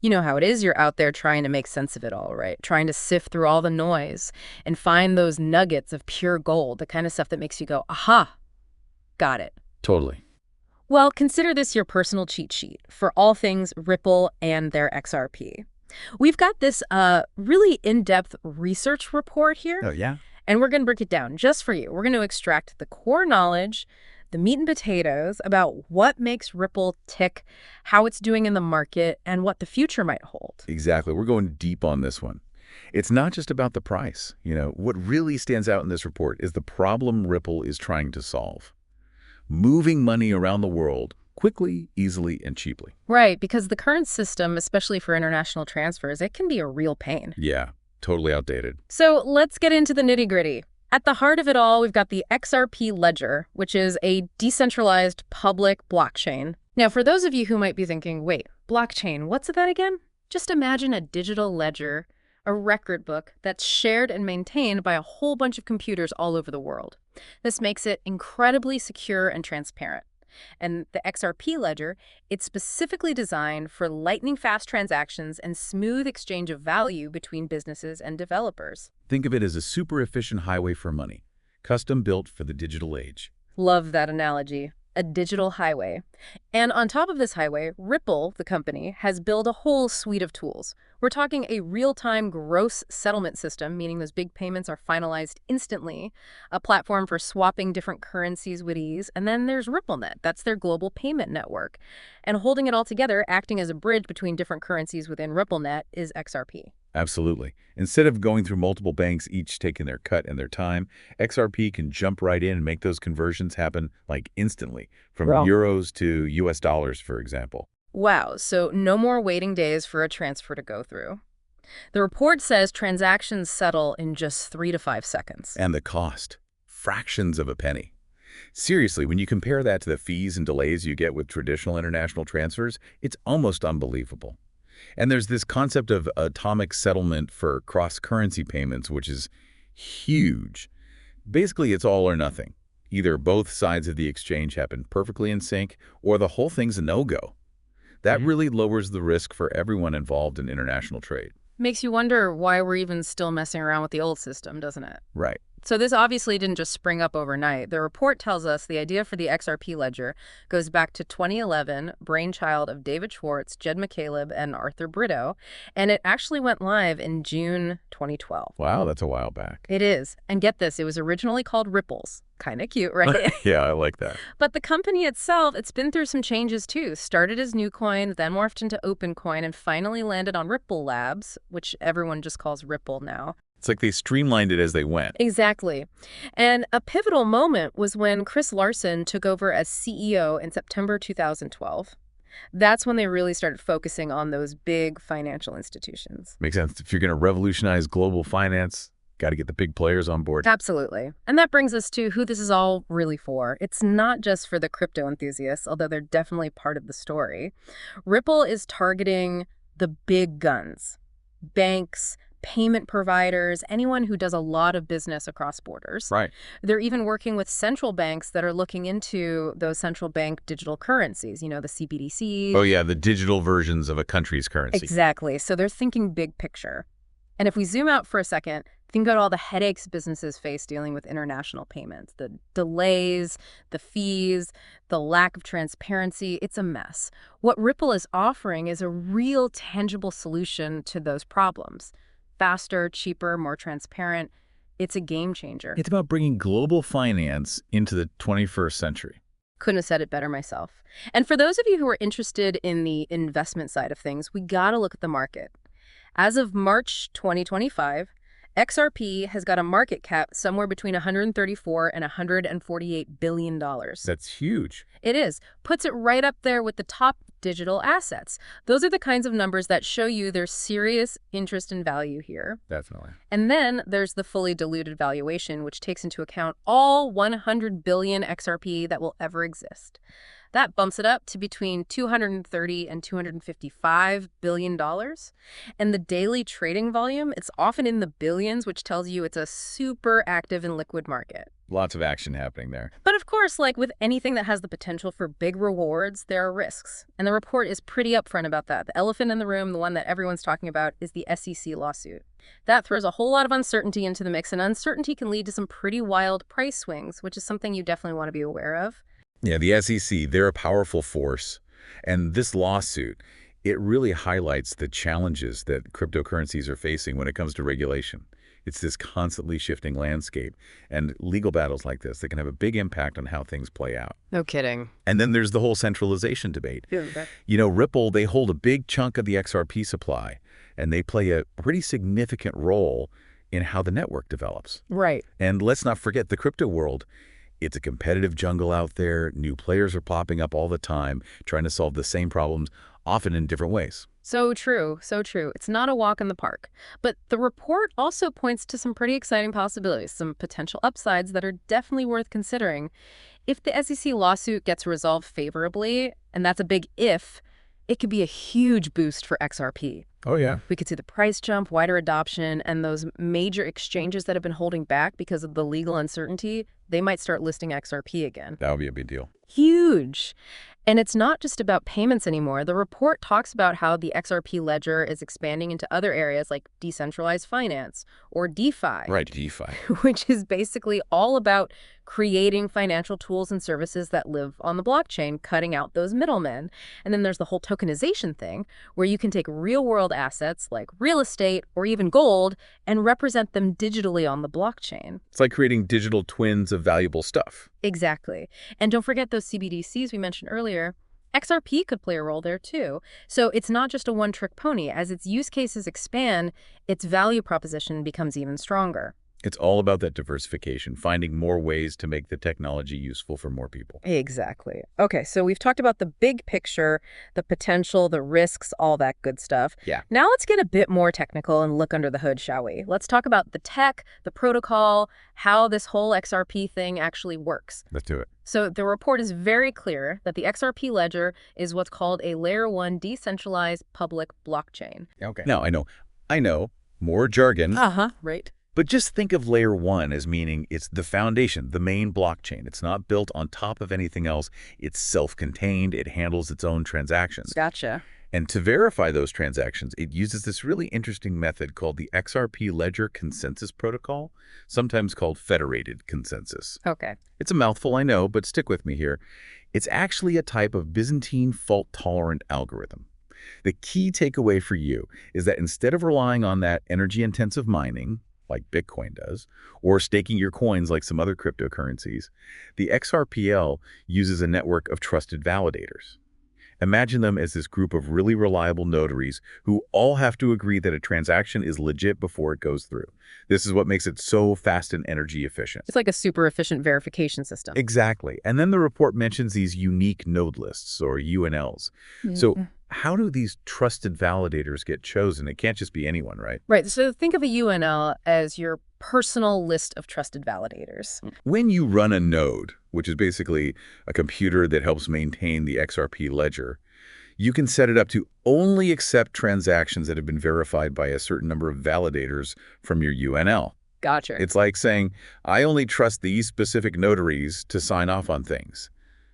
You know how it is. You're out there trying to make sense of it all, right? Trying to sift through all the noise and find those nuggets of pure gold, the kind of stuff that makes you go, aha, got it. Totally. Well, consider this your personal cheat sheet for all things Ripple and their XRP. We've got this really in-depth research report here, Oh, yeah? and we're going to break it down just for you. We're going to extract the core knowledge, the meat and potatoes about what makes Ripple tick, how it's doing in the market, and what the future might hold. Exactly. We're going deep on this one. It's not just about the price. What really stands out in this report is the problem Ripple is trying to solve. Moving money around the world quickly, easily, and cheaply. Right, because the current system, especially for international transfers, it can be a real pain. Yeah, totally outdated. So let's get into the nitty-gritty. At the heart of it all, we've got the XRP Ledger, which is a decentralized public blockchain. Now, for those of you who might be thinking, wait, blockchain, what's that again? Just imagine a digital ledger, a record book that's shared and maintained by a whole bunch of computers all over the world. This makes it incredibly secure and transparent. And the XRP Ledger, it's specifically designed for lightning-fast transactions and smooth exchange of value between businesses and developers. Think of it as a super efficient highway for money, custom built for the digital age. Love that analogy. A digital highway. And on top of this highway, Ripple, the company, has built a whole suite of tools. We're talking a real-time gross settlement system, meaning those big payments are finalized instantly, a platform for swapping different currencies with ease, and then there's RippleNet. That's their global payment network. And holding it all together, acting as a bridge between different currencies within RippleNet, is XRP. Absolutely. Instead of going through multiple banks, each taking their cut and their time, XRP can jump right in and make those conversions happen like instantly, from Wow. euros to US dollars, for example. Wow, so no more waiting days for a transfer to go through. The report says transactions settle in just 3 to 5 seconds. And the cost, fractions of a penny. Seriously, when you compare that to the fees and delays you get with traditional international transfers, it's almost unbelievable. And there's this concept of atomic settlement for cross-currency payments, which is huge. Basically, it's all or nothing. Either both sides of the exchange happen perfectly in sync, or the whole thing's a no-go. That really lowers the risk for everyone involved in international trade. Makes you wonder why we're even still messing around with the old system, doesn't it? Right. So this obviously didn't just spring up overnight. The report tells us the idea for the XRP Ledger goes back to 2011, brainchild of David Schwartz, Jed McCaleb, and Arthur Brito, and it actually went live in June 2012. Wow, that's a while back. It is. And get this, it was originally called Ripples. Kind of cute, right? Yeah, I like that. But the company itself, it's been through some changes too. Started as Newcoin, then morphed into OpenCoin, and finally landed on Ripple Labs, which everyone just calls Ripple now. It's like they streamlined it as they went. Exactly. And a pivotal moment was when Chris Larson took over as CEO in September 2012. That's when they really started focusing on those big financial institutions. Makes sense. If you're going to revolutionize global finance, got to get the big players on board. Absolutely. And that brings us to who this is all really for. It's not just for the crypto enthusiasts, although they're definitely part of the story. Ripple is targeting the big guns, banks, payment providers, anyone who does a lot of business across borders. Right. They're even working with central banks that are looking into those central bank digital currencies, the CBDCs. Oh, yeah, the digital versions of a country's currency. Exactly. So they're thinking big picture. And if we zoom out for a second, think about all the headaches businesses face dealing with international payments, the delays, the fees, the lack of transparency. It's a mess. What Ripple is offering is a real tangible solution to those problems. Faster, cheaper, more transparent. It's a game changer. It's about bringing global finance into the 21st century. Couldn't have said it better myself. And for those of you who are interested in the investment side of things, we got to look at the market. As of March 2025, XRP has got a market cap somewhere between $134 and $148 billion. That's huge. It is. Puts it right up there with the top digital assets. Those are the kinds of numbers that show you there's serious interest and value here. Definitely. And then there's the fully diluted valuation, which takes into account all 100 billion XRP that will ever exist. That bumps it up to between $230 and $255 billion. And the daily trading volume, it's often in the billions, which tells you it's a super active and liquid market. Lots of action happening there. But of course, like with anything that has the potential for big rewards, there are risks. And the report is pretty upfront about that. The elephant in the room, the one that everyone's talking about, is the SEC lawsuit. That throws a whole lot of uncertainty into the mix, and uncertainty can lead to some pretty wild price swings, which is something you definitely want to be aware of. Yeah, the SEC, they're a powerful force. And this lawsuit, it really highlights the challenges that cryptocurrencies are facing when it comes to regulation. It's this constantly shifting landscape, and legal battles like this that can have a big impact on how things play out. No kidding. And then there's the whole centralization debate. Yeah. You know, Ripple, they hold a big chunk of the XRP supply, and they play a pretty significant role in how the network develops. Right. And let's not forget the crypto world. It's a competitive jungle out there. New players are popping up all the time, trying to solve the same problems, often in different ways. So true, so true. It's not a walk in the park. But the report also points to some pretty exciting possibilities, some potential upsides that are definitely worth considering. If the SEC lawsuit gets resolved favorably, and that's a big if, it could be a huge boost for XRP. Oh, yeah. We could see the price jump, wider adoption, and those major exchanges that have been holding back because of the legal uncertainty, they might start listing XRP again. That would be a big deal. Huge. And it's not just about payments anymore. The report talks about how the XRP Ledger is expanding into other areas like decentralized finance or DeFi. Right, DeFi. Which is basically all about creating financial tools and services that live on the blockchain, cutting out those middlemen. And then there's the whole tokenization thing, where you can take real-world assets like real estate or even gold and represent them digitally on the blockchain. It's like creating digital twins of valuable stuff. Exactly. And don't forget those CBDCs we mentioned earlier. XRP could play a role there too. So it's not just a one-trick pony. As its use cases expand, its value proposition becomes even stronger. It's all about that diversification, finding more ways to make the technology useful for more people. Exactly. Okay, so we've talked about the big picture, the potential, the risks, all that good stuff. Yeah. Now let's get a bit more technical and look under the hood, shall we? Let's talk about the tech, the protocol, how this whole XRP thing actually works. Let's do it. So the report is very clear that the XRP Ledger is what's called a Layer 1 decentralized public blockchain. Okay. Now, I know, more jargon. Right. But just think of layer 1 as meaning it's the foundation, the main blockchain. It's not built on top of anything else. It's self-contained. It handles its own transactions. Gotcha. And to verify those transactions, it uses this really interesting method called the XRP Ledger Consensus Protocol, sometimes called federated consensus. Okay. It's a mouthful, I know, but stick with me here. It's actually a type of Byzantine fault-tolerant algorithm. The key takeaway for you is that instead of relying on that energy-intensive mining, like Bitcoin does, or staking your coins like some other cryptocurrencies, the XRPL uses a network of trusted validators. Imagine them as this group of really reliable notaries who all have to agree that a transaction is legit before it goes through. This is what makes it so fast and energy efficient. It's like a super efficient verification system. Exactly. And then the report mentions these unique node lists, or UNLs. So how do these trusted validators get chosen? It can't just be anyone, right? Right. So think of a UNL as your personal list of trusted validators. When you run a node, which is basically a computer that helps maintain the XRP ledger, you can set it up to only accept transactions that have been verified by a certain number of validators from your UNL. Gotcha. It's like saying, I only trust these specific notaries to sign off on things.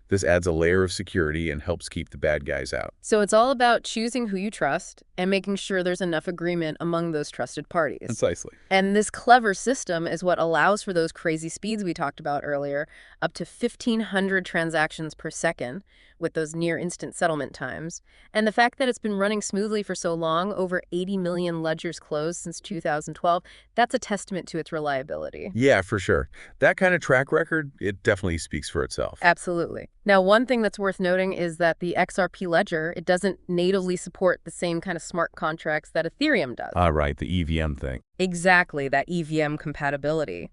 This adds a layer of security and helps keep the bad guys out. So it's all about choosing who you trust and making sure there's enough agreement among those trusted parties. Precisely. And this clever system is what allows for those crazy speeds we talked about earlier, up to 1,500 transactions per second with those near-instant settlement times. And the fact that it's been running smoothly for so long, over 80 million ledgers closed since 2012, that's a testament to its reliability. Yeah, for sure. That kind of track record, it definitely speaks for itself. Absolutely. Now, one thing that's worth noting is that the XRP Ledger, it doesn't natively support the same kind of smart contracts that Ethereum does. Right, the EVM thing. Exactly, that EVM compatibility.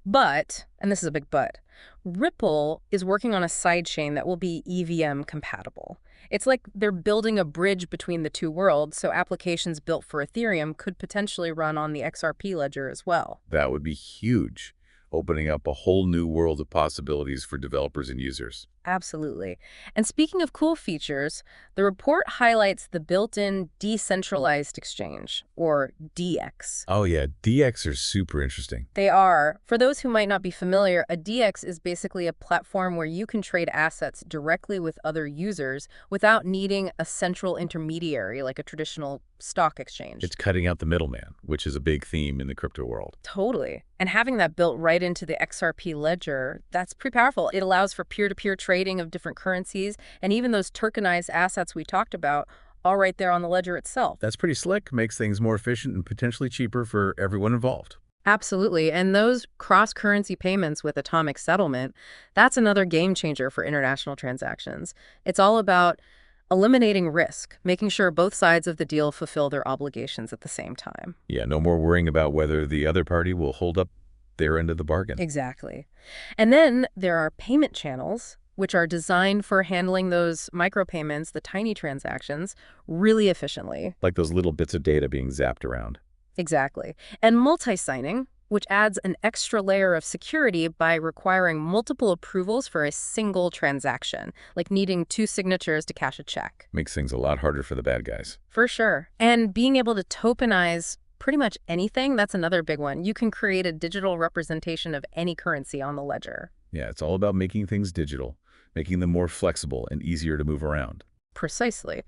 But, and this is a big but, Ripple is working on a sidechain that will be EVM compatible. It's like they're building a bridge between the two worlds, so applications built for Ethereum could potentially run on the XRP Ledger as well. That would be huge, opening up a whole new world of possibilities for developers and users. Absolutely. And speaking of cool features, the report highlights the built-in decentralized exchange, or DX. Oh yeah, DX are super interesting. They are. For those who might not be familiar, a DX is basically a platform where you can trade assets directly with other users without needing a central intermediary like a traditional stock exchange. It's cutting out the middleman, which is a big theme in the crypto world. Totally. And having that built right into the XRP Ledger, that's pretty powerful. It allows for peer-to-peer trading of different currencies, and even those tokenized assets we talked about, all right there on the ledger itself. That's pretty slick, makes things more efficient and potentially cheaper for everyone involved. Absolutely. And those cross-currency payments with atomic settlement, that's another game changer for international transactions. It's all about eliminating risk, making sure both sides of the deal fulfill their obligations at the same time. Yeah, no more worrying about whether the other party will hold up their end of the bargain. Exactly. And then there are payment channels, which are designed for handling those micropayments, the tiny transactions, really efficiently. Like those little bits of data being zapped around. Exactly. And multi-signing, which adds an extra layer of security by requiring multiple approvals for a single transaction, like needing 2 signatures to cash a check. Makes things a lot harder for the bad guys. For sure. And being able to tokenize pretty much anything, that's another big one. You can create a digital representation of any currency on the ledger. Yeah, it's all about making things digital, making them more flexible and easier to move around. Precisely.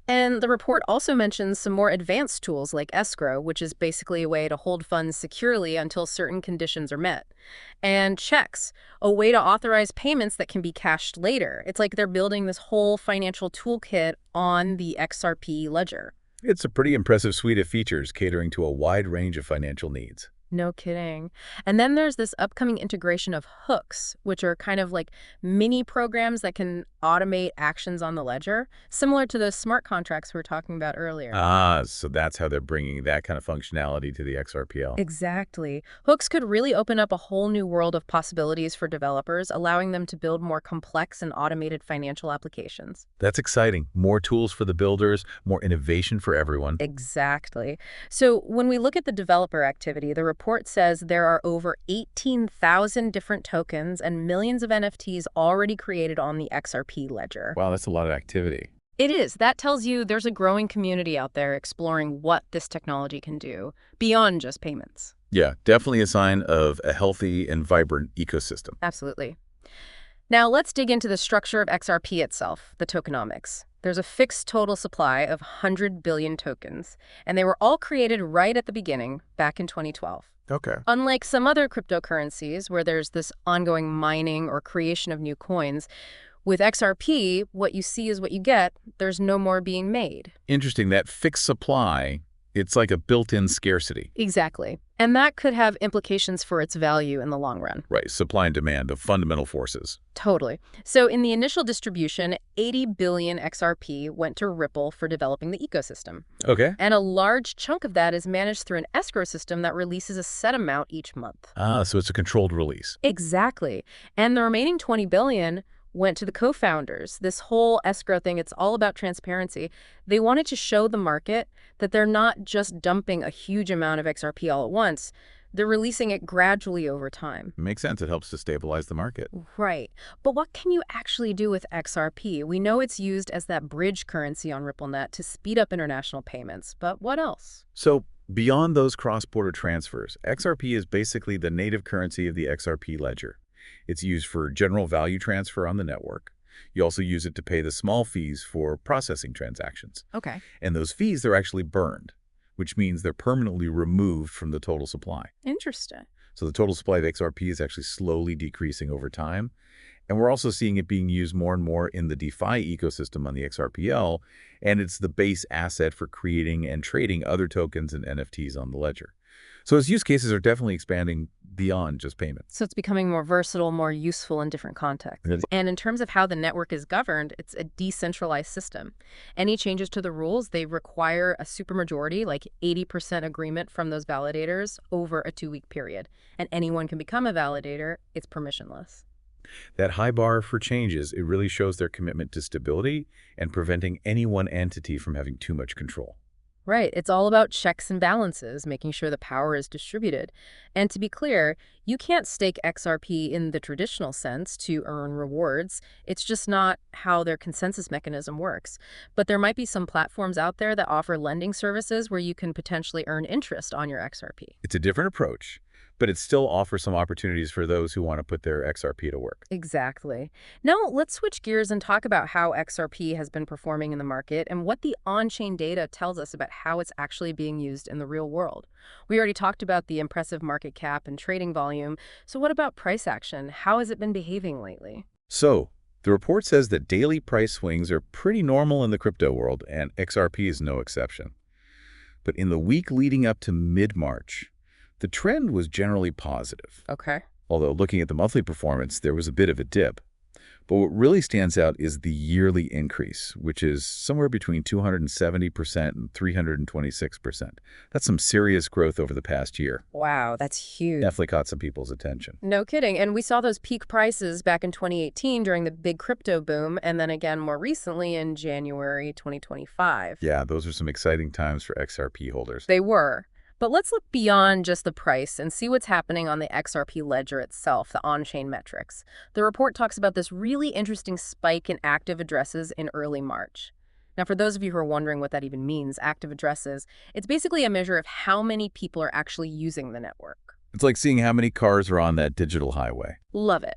And the report also mentions some more advanced tools like escrow, which is basically a way to hold funds securely until certain conditions are met. And checks, a way to authorize payments that can be cashed later. It's like they're building this whole financial toolkit on the XRP Ledger. It's a pretty impressive suite of features catering to a wide range of financial needs. No kidding. And then there's this upcoming integration of hooks, which are kind of like mini programs that can automate actions on the ledger, similar to the smart contracts we were talking about earlier. Ah, so that's how they're bringing that kind of functionality to the XRPL. Exactly. Hooks could really open up a whole new world of possibilities for developers, allowing them to build more complex and automated financial applications. That's exciting. More tools for the builders, more innovation for everyone. Exactly. So when we look at the developer activity, the report says there are over 18,000 different tokens and millions of NFTs already created on the XRP Ledger. Wow, that's a lot of activity. It is. That tells you there's a growing community out there exploring what this technology can do beyond just payments. Yeah, definitely a sign of a healthy and vibrant ecosystem. Absolutely. Now let's dig into the structure of XRP itself, the tokenomics. There's a fixed total supply of 100 billion tokens, and they were all created right at the beginning, back in 2012. Okay. Unlike some other cryptocurrencies where there's this ongoing mining or creation of new coins, with XRP, what you see is what you get. There's no more being made. Interesting. That fixed supply, it's like a built-in scarcity. Exactly. And that could have implications for its value in the long run. Right. Supply and demand, the fundamental forces. Totally. So in the initial distribution, 80 billion XRP went to Ripple for developing the ecosystem. Okay. And a large chunk of that is managed through an escrow system that releases a set amount each month. Ah, so it's a controlled release. Exactly. And the remaining 20 billion went to the co-founders. This whole escrow thing, it's all about transparency. They wanted to show the market that they're not just dumping a huge amount of XRP all at once. They're releasing it gradually over time. Makes sense. It helps to stabilize the market. Right. But what can you actually do with XRP? We know it's used as that bridge currency on RippleNet to speed up international payments, but what else? So beyond those cross-border transfers, XRP is basically the native currency of the XRP Ledger. It's used for general value transfer on the network. You also use it to pay the small fees for processing transactions. Okay. And those fees, they're actually burned, which means they're permanently removed from the total supply. Interesting. So the total supply of XRP is actually slowly decreasing over time. And we're also seeing it being used more and more in the DeFi ecosystem on the XRPL, and it's the base asset for creating and trading other tokens and NFTs on the ledger. So its use cases are definitely expanding beyond just payments. So it's becoming more versatile, more useful in different contexts. And in terms of how the network is governed, it's a decentralized system. Any changes to the rules, they require a supermajority, like 80% agreement from those validators over a 2-week period. And anyone can become a validator. It's permissionless. That high bar for changes, it really shows their commitment to stability and preventing any one entity from having too much control. Right. It's all about checks and balances, making sure the power is distributed. And to be clear, you can't stake XRP in the traditional sense to earn rewards. It's just not how their consensus mechanism works. But there might be some platforms out there that offer lending services where you can potentially earn interest on your XRP. It's a different approach, but it still offers some opportunities for those who want to put their XRP to work. Exactly. Now, let's switch gears and talk about how XRP has been performing in the market and what the on-chain data tells us about how it's actually being used in the real world. We already talked about the impressive market cap and trading volume, so what about price action? How has it been behaving lately? So, the report says that daily price swings are pretty normal in the crypto world, and XRP is no exception. But in the week leading up to mid-March, the trend was generally positive. Okay. Although looking at the monthly performance, there was a bit of a dip. But what really stands out is the yearly increase, which is somewhere between 270% and 326%. That's some serious growth over the past year. Wow, that's huge. Definitely caught some people's attention. No kidding. And we saw those peak prices back in 2018 during the big crypto boom, and then again more recently in January 2025. Yeah, those are some exciting times for XRP holders. They were. But let's look beyond just the price and see what's happening on the XRP ledger itself, the on-chain metrics. The report talks about this really interesting spike in active addresses in early March. Now, for those of you who are wondering what that even means, active addresses, it's basically a measure of how many people are actually using the network. It's like seeing how many cars are on that digital highway. Love it.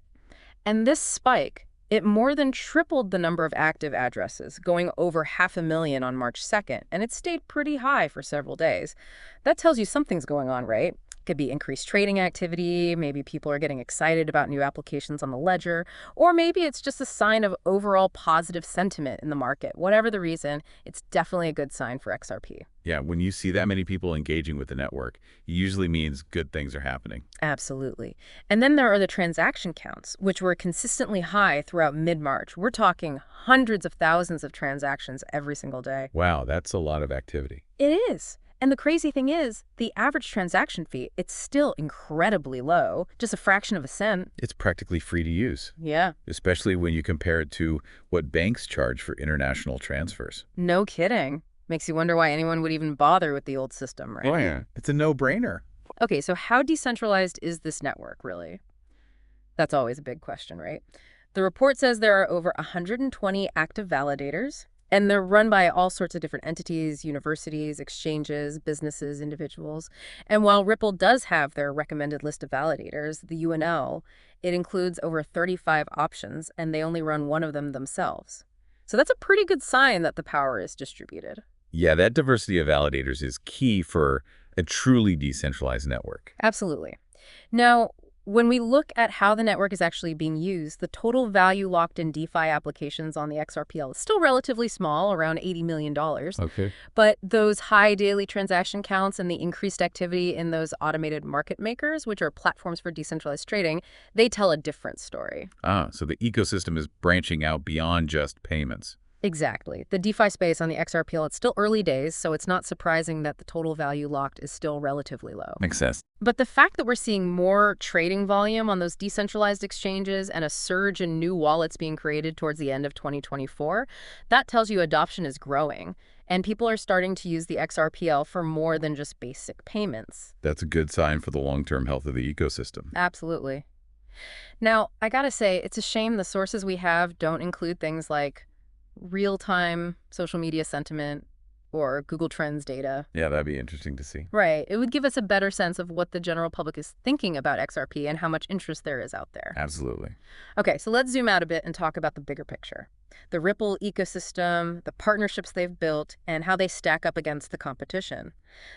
And this spike, it more than tripled the number of active addresses, going over 500,000 on March 2nd, and it stayed pretty high for several days. That tells you something's going on, right? Could be increased trading activity, maybe people are getting excited about new applications on the ledger, or maybe it's just a sign of overall positive sentiment in the market. Whatever the reason, it's definitely a good sign for XRP. Yeah, when you see that many people engaging with the network, it usually means good things are happening. Absolutely. And then there are the transaction counts, which were consistently high throughout mid-March. We're talking hundreds of thousands of transactions every single day. Wow, that's a lot of activity. It is. And the crazy thing is, the average transaction fee, it's still incredibly low, just a fraction of a cent. It's practically free to use. Yeah. Especially when you compare it to what banks charge for international transfers. No kidding. Makes you wonder why anyone would even bother with the old system, right? Oh, yeah. It's a no-brainer. Okay, so how decentralized is this network, really? That's always a big question, right? The report says there are over 120 active validators, and they're run by all sorts of different entities, universities, exchanges, businesses, individuals. And while Ripple does have their recommended list of validators, the UNL, it includes over 35 options, and they only run one of them themselves. So that's a pretty good sign that the power is distributed. Yeah, that diversity of validators is key for a truly decentralized network. Absolutely. Now, when we look at how the network is actually being used, the total value locked in DeFi applications on the XRPL is still relatively small, around $80 million. Okay. But those high daily transaction counts and the increased activity in those automated market makers, which are platforms for decentralized trading, they tell a different story. So the ecosystem is branching out beyond just payments. Exactly. The DeFi space on the XRPL, it's still early days, so it's not surprising that the total value locked is still relatively low. Makes sense. But the fact that we're seeing more trading volume on those decentralized exchanges and a surge in new wallets being created towards the end of 2024, that tells you adoption is growing, and people are starting to use the XRPL for more than just basic payments. That's a good sign for the long-term health of the ecosystem. Absolutely. Now, I gotta say, it's a shame the sources we have don't include things like real-time social media sentiment or Google Trends data. Yeah, that'd be interesting to see. Right. It would give us a better sense of what the general public is thinking about XRP and how much interest there is out there. Absolutely. Okay, so let's zoom out a bit and talk about the bigger picture. The Ripple ecosystem, the partnerships they've built, and how they stack up against the competition.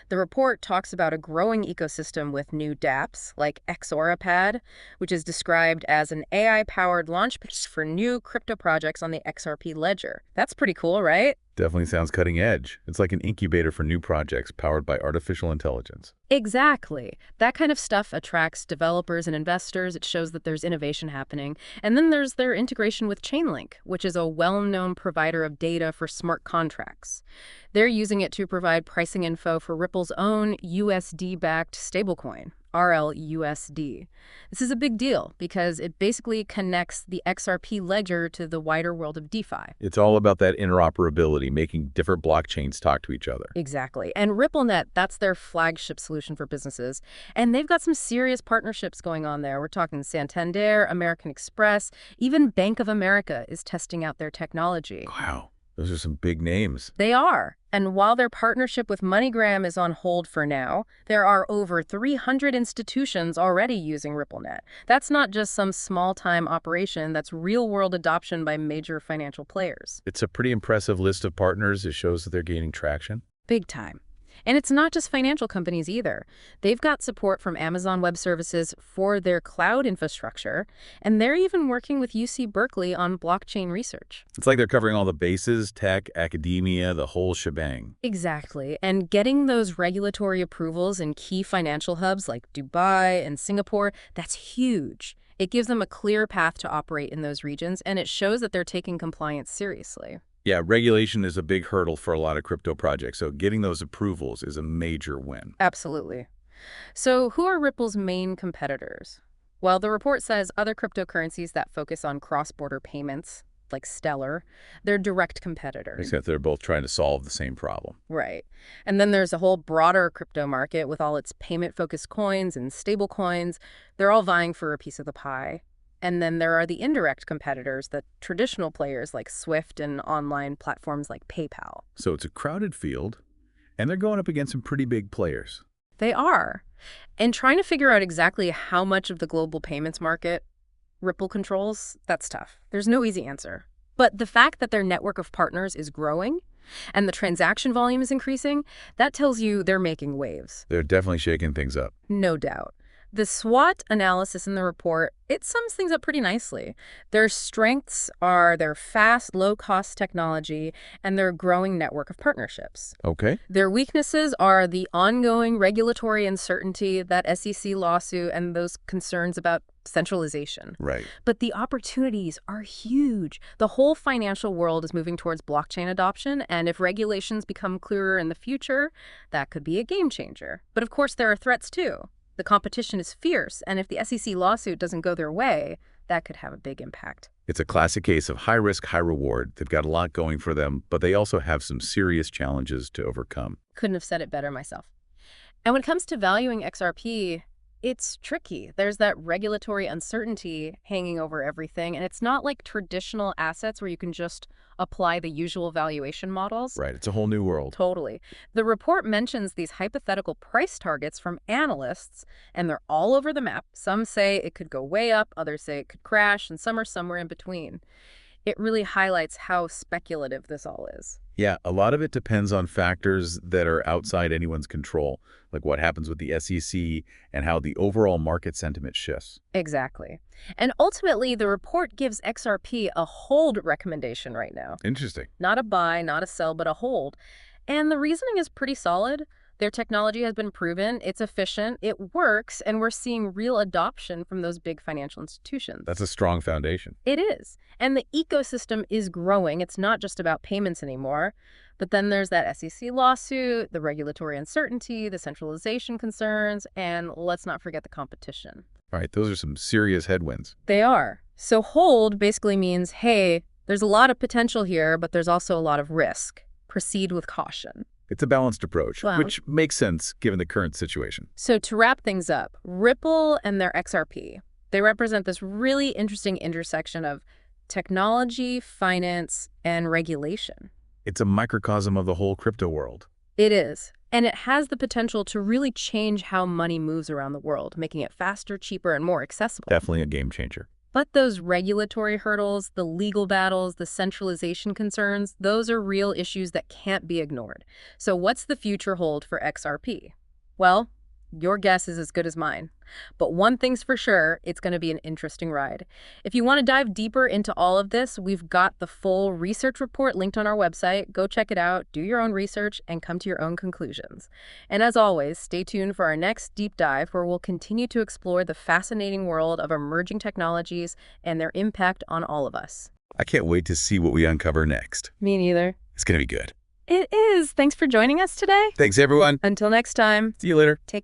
The report talks about a growing ecosystem with new dApps like XORAPad, which is described as an AI-powered launchpad for new crypto projects on the XRP Ledger. That's pretty cool, right? Definitely sounds cutting edge. It's like an incubator for new projects powered by artificial intelligence. Exactly. That kind of stuff attracts developers and investors. It shows that there's innovation happening. And then there's their integration with Chainlink, which is a well-known provider of data for smart contracts. They're using it to provide pricing info for Ripple's own USD-backed stablecoin, RLUSD. This is a big deal because it basically connects the XRP Ledger to the wider world of DeFi. It's all about that interoperability, making different blockchains talk to each other. Exactly. And RippleNet, that's their flagship solution for businesses. And they've got some serious partnerships going on there. We're talking Santander, American Express, even Bank of America is testing out their technology. Wow, those are some big names. They are. And while their partnership with MoneyGram is on hold for now, there are over 300 institutions already using RippleNet. That's not just some small-time operation, that's real-world adoption by major financial players. It's a pretty impressive list of partners. It shows that they're gaining traction. Big time. And it's not just financial companies either. They've got support from Amazon Web Services for their cloud infrastructure, and they're even working with UC Berkeley on blockchain research. It's like they're covering all the bases, tech, academia, the whole shebang. Exactly. And getting those regulatory approvals in key financial hubs like Dubai and Singapore, that's huge. It gives them a clear path to operate in those regions, and it shows that they're taking compliance seriously. Yeah, regulation is a big hurdle for a lot of crypto projects, so getting those approvals is a major win. Absolutely. So who are Ripple's main competitors? Well, the report says other cryptocurrencies that focus on cross-border payments, like Stellar, they're direct competitors. Except they're both trying to solve the same problem. Right. And then there's a whole broader crypto market with all its payment-focused coins and stable coins. They're all vying for a piece of the pie. And then there are the indirect competitors, the traditional players like Swift and online platforms like PayPal. So it's a crowded field, and they're going up against some pretty big players. They are. And trying to figure out exactly how much of the global payments market Ripple controls, that's tough. There's no easy answer. But the fact that their network of partners is growing and the transaction volume is increasing, that tells you they're making waves. They're definitely shaking things up. No doubt. The SWOT analysis in the report, it sums things up pretty nicely. Their strengths are their fast, low-cost technology and their growing network of partnerships. Okay. Their weaknesses are the ongoing regulatory uncertainty, that SEC lawsuit, and those concerns about centralization. Right. But the opportunities are huge. The whole financial world is moving towards blockchain adoption, and if regulations become clearer in the future, that could be a game changer. But of course, there are threats too. The competition is fierce, and if the SEC lawsuit doesn't go their way, that could have a big impact. It's a classic case of high risk, high reward. They've got a lot going for them, but they also have some serious challenges to overcome. Couldn't have said it better myself. And when it comes to valuing XRP, it's tricky. There's that regulatory uncertainty hanging over everything, and it's not like traditional assets where you can just apply the usual valuation models. Right, it's a whole new world. Totally. The report mentions these hypothetical price targets from analysts, and they're all over the map. Some say it could go way up, others say it could crash, and some are somewhere in between. It really highlights how speculative this all is. Yeah, a lot of it depends on factors that are outside anyone's control, like what happens with the SEC and how the overall market sentiment shifts. Exactly. And ultimately, the report gives XRP a hold recommendation right now. Interesting. Not a buy, not a sell, but a hold. And the reasoning is pretty solid. Their technology has been proven, it's efficient, it works, and we're seeing real adoption from those big financial institutions. That's a strong foundation. It is. And the ecosystem is growing. It's not just about payments anymore. But then there's that SEC lawsuit, the regulatory uncertainty, the centralization concerns, and let's not forget the competition. All right, those are some serious headwinds. They are. So hold basically means, hey, there's a lot of potential here, but there's also a lot of risk. Proceed with caution. It's a balanced approach, Wow. which makes sense given the current situation. So to wrap things up, Ripple and their XRP, they represent this really interesting intersection of technology, finance, and regulation. It's a microcosm of the whole crypto world. It is. And it has the potential to really change how money moves around the world, making it faster, cheaper, and more accessible. Definitely a game changer. But those regulatory hurdles, the legal battles, the centralization concerns, those are real issues that can't be ignored. So what's the future hold for XRP? Well, your guess is as good as mine. But one thing's for sure, it's going to be an interesting ride. If you want to dive deeper into all of this, we've got the full research report linked on our website. Go check it out, do your own research, and come to your own conclusions. And as always, stay tuned for our next deep dive where we'll continue to explore the fascinating world of emerging technologies and their impact on all of us. I can't wait to see what we uncover next. Me neither. It's going to be good. It is. Thanks for joining us today. Thanks, everyone. Until next time. See you later. Take care.